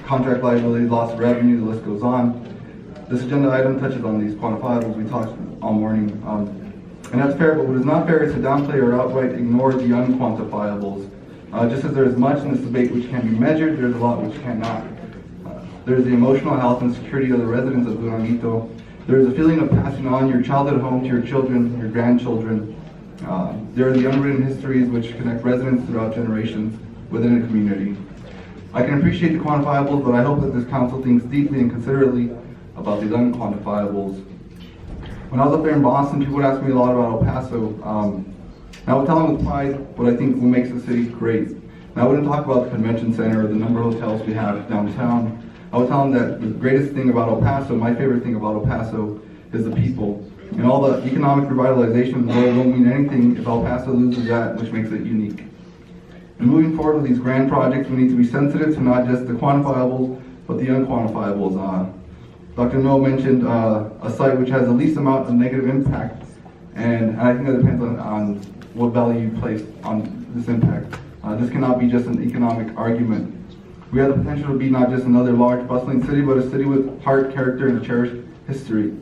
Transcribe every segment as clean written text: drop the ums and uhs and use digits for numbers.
contract liability, loss of revenue, the list goes on. This agenda item touches on these quantifiables we talked all morning. And that's fair, but what is not fair is to downplay or outright ignore the unquantifiables. Just as there is much in this debate which can be measured, there is a lot which cannot. There is the emotional health and security of the residents of Duranguito. There is a feeling of passing on your childhood home to your children, your grandchildren. There are the unwritten histories which connect residents throughout generations within a community. I can appreciate the quantifiables, but I hope that this council thinks deeply and considerately about these unquantifiables. When I was up there in Boston, people would ask me a lot about El Paso. I would tell them with pride what I think makes the city great. And I wouldn't talk about the convention center or the number of hotels we have downtown. I would tell them that the greatest thing about El Paso, my favorite thing about El Paso, is the people. And all the economic revitalization in the world won't mean anything if El Paso loses that which makes it unique. And moving forward with these grand projects, we need to be sensitive to not just the quantifiables, but the unquantifiables. Dr. No mentioned a site which has the least amount of negative impact, and I think that depends on what value you place on this impact. This cannot be just an economic argument. We have the potential to be not just another large, bustling city, but a city with heart, character, and a cherished history.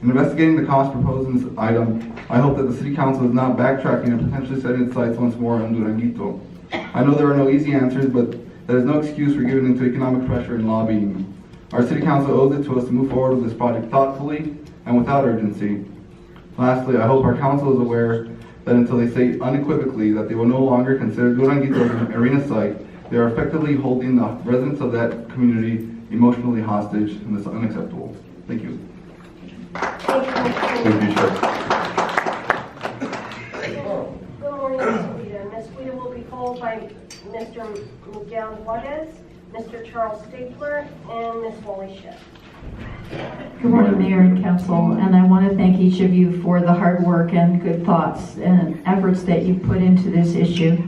In investigating the cost proposed in this item, I hope that the City Council is not backtracking and potentially setting its sights once more on Duranguito. I know there are no easy answers, but there is no excuse for giving into economic pressure and lobbying. Our City Council owes it to us to move forward with this project thoughtfully and without urgency. Lastly, I hope our council is aware that until they say unequivocally that they will no longer consider Duranguito as an arena site, they are effectively holding the residents of that community emotionally hostage, and this is unacceptable. Thank you. Thank you, Chair. Good morning, Ms. Guida. Ms. Guida will be followed by Mr. Miguel Juarez, Mr. Charles Stapler, and Ms. Wally Schiff. Good morning, Mayor and Council, and I want to thank each of you for the hard work and good thoughts and efforts that you put into this issue.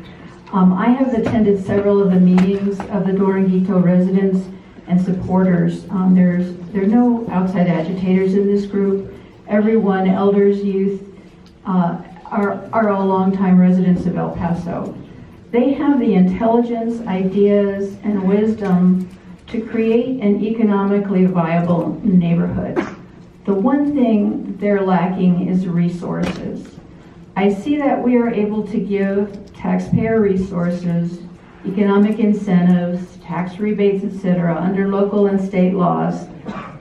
I have attended several of the meetings of the Duranguito residents and supporters. There are no outside agitators in this group. Everyone, elders, youth, are all longtime residents of El Paso. They have the intelligence, ideas, and wisdom to create an economically viable neighborhood. The one thing they're lacking is resources. I see that we are able to give taxpayer resources, economic incentives, tax rebates, etc., under local and state laws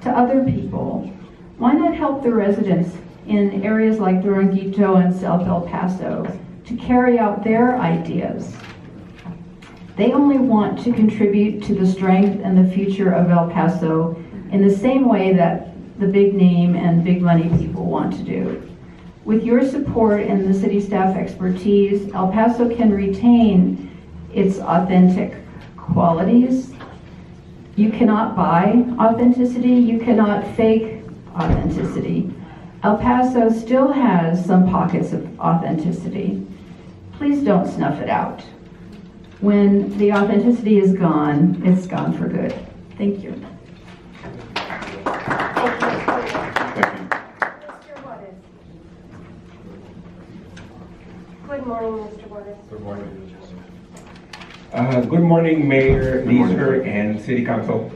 to other people. Why not help the residents in areas like Duranguito and South El Paso to carry out their ideas? They only want to contribute to the strength and the future of El Paso in the same way that the big name and big money people want to do. With your support and the city staff expertise, El Paso can retain its authentic qualities. You cannot buy authenticity, you cannot fake authenticity. El Paso still has some pockets of authenticity. Please don't snuff it out. When the authenticity is gone, it's gone for good. Thank you. Good morning, Mr. Juarez. Good morning. Good morning, Mayor, Leaser, and City Council.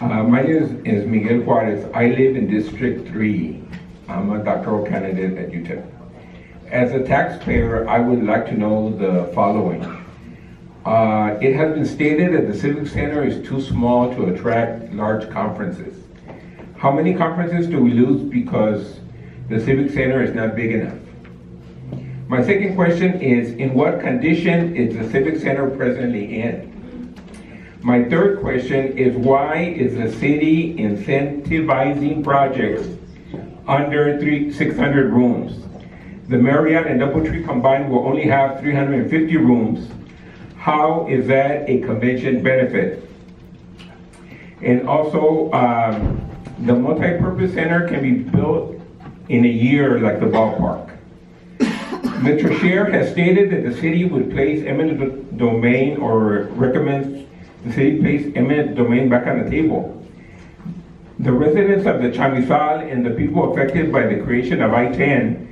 My name is Miguel Juarez. I live in District 3. I'm a doctoral candidate at UTEP. As a taxpayer, I would like to know the following. It has been stated that the Civic Center is too small to attract large conferences. How many conferences do we lose because the Civic Center is not big enough? My second question is, in what condition is the Civic Center presently in? My third question is, why is the city incentivizing projects under 600 rooms? The Marriott and Doubletree combined will only have 350 rooms. How is that a convention benefit? And also, the multi-purpose center can be built in a year like the ballpark. Mr. Chair has stated that the city would place eminent domain or recommends the city place eminent domain back on the table. The residents of the Chamizal and the people affected by the creation of I-10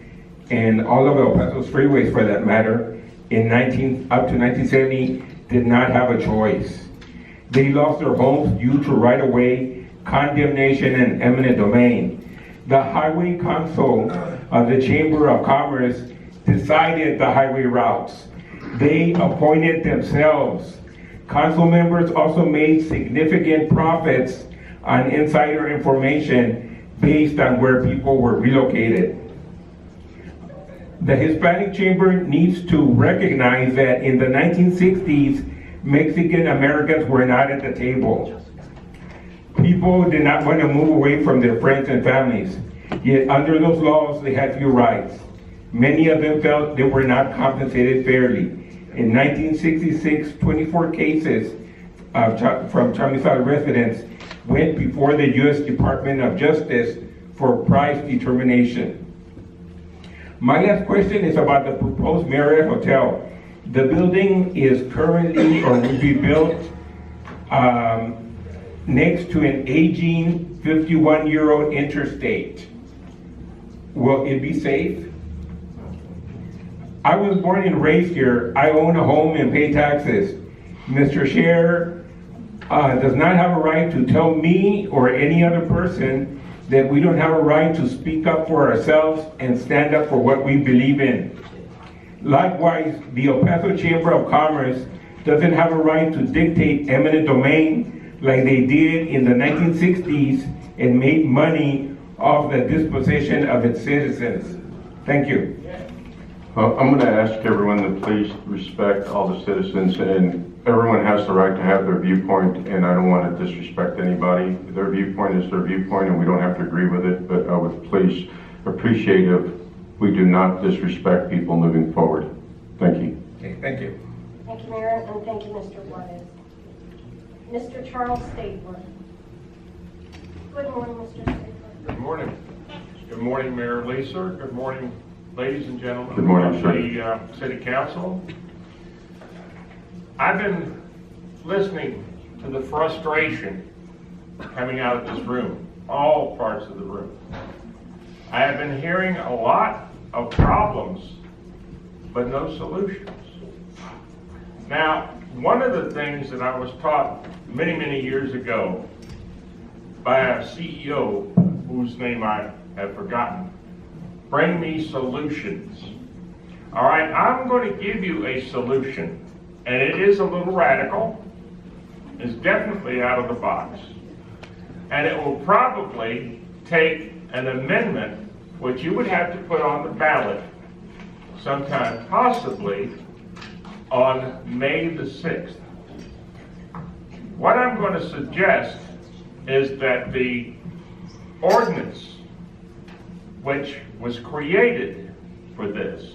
and all of El Paso's freeways for that matter up to 1970 did not have a choice. They lost their homes due to right-of-way, condemnation, and eminent domain. The Highway Council of the Chamber of Commerce decided the highway routes. They appointed themselves. Council members also made significant profits on insider information based on where people were relocated. The Hispanic Chamber needs to recognize that in the 1960s, Mexican Americans were not at the table. People did not want to move away from their friends and families. Yet under those laws, they had few rights. Many of them felt they were not compensated fairly. In 1966, 24 cases from Chamizal residents went before the U.S. Department of Justice for price determination. My last question is about the proposed Marriott Hotel. The building is currently or will be built next to an aging 51-year-old interstate. Will it be safe? I was born and raised here. I own a home and pay taxes. Mr. Chair does not have a right to tell me or any other person that we don't have a right to speak up for ourselves and stand up for what we believe in. Likewise, the El Paso Chamber of Commerce doesn't have a right to dictate eminent domain like they did in the 1960s and made money off the disposition of its citizens. Thank you. I'm going to ask everyone to please respect all the citizens, and everyone has the right to have their viewpoint, and I don't want to disrespect anybody. Their viewpoint is their viewpoint, and we don't have to agree with it, but I would please appreciate if we do not disrespect people moving forward. Thank you. Okay, thank you. Thank you, Mayor, and thank you, Mr. Juarez. Mr. Charles Stabler. Good morning, Mr. Stabler. Good morning. Good morning, Mayor Lisa. Good morning, ladies and gentlemen. Good morning, of sir. the City Council. I've been listening to the frustration coming out of this room, all parts of the room. I have been hearing a lot of problems, but no solutions. Now, one of the things that I was taught many, many years ago by a CEO whose name I have forgotten, bring me solutions. All right, I'm going to give you a solution, and it is a little radical. It's definitely out of the box. And it will probably take an amendment which you would have to put on the ballot sometime possibly on May the 6th. What I'm going to suggest is that the ordinance which was created for this,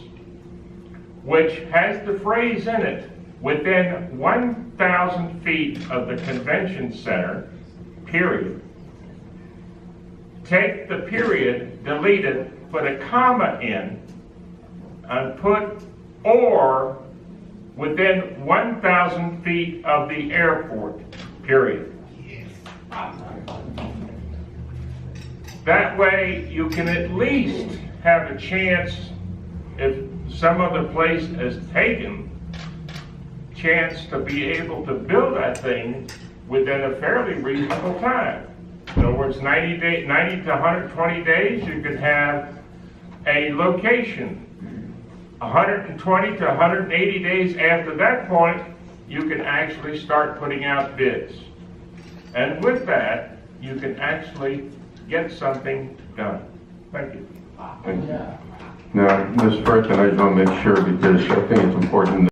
which has the phrase in it, within 1,000 feet of the convention center, period. Take the period, delete it, put a comma in, and put or within 1,000 feet of the airport, period. That way you can at least have a chance, if some other place is taken, chance to be able to build that thing within a fairly reasonable time. In other words, 90 to 120 days, you could have a location. 120 to 180 days after that point, you can actually start putting out bids. And with that, you can actually get something done. Thank you. Thank you. Now, Ms. Burton, I just want to make sure, because I think it's important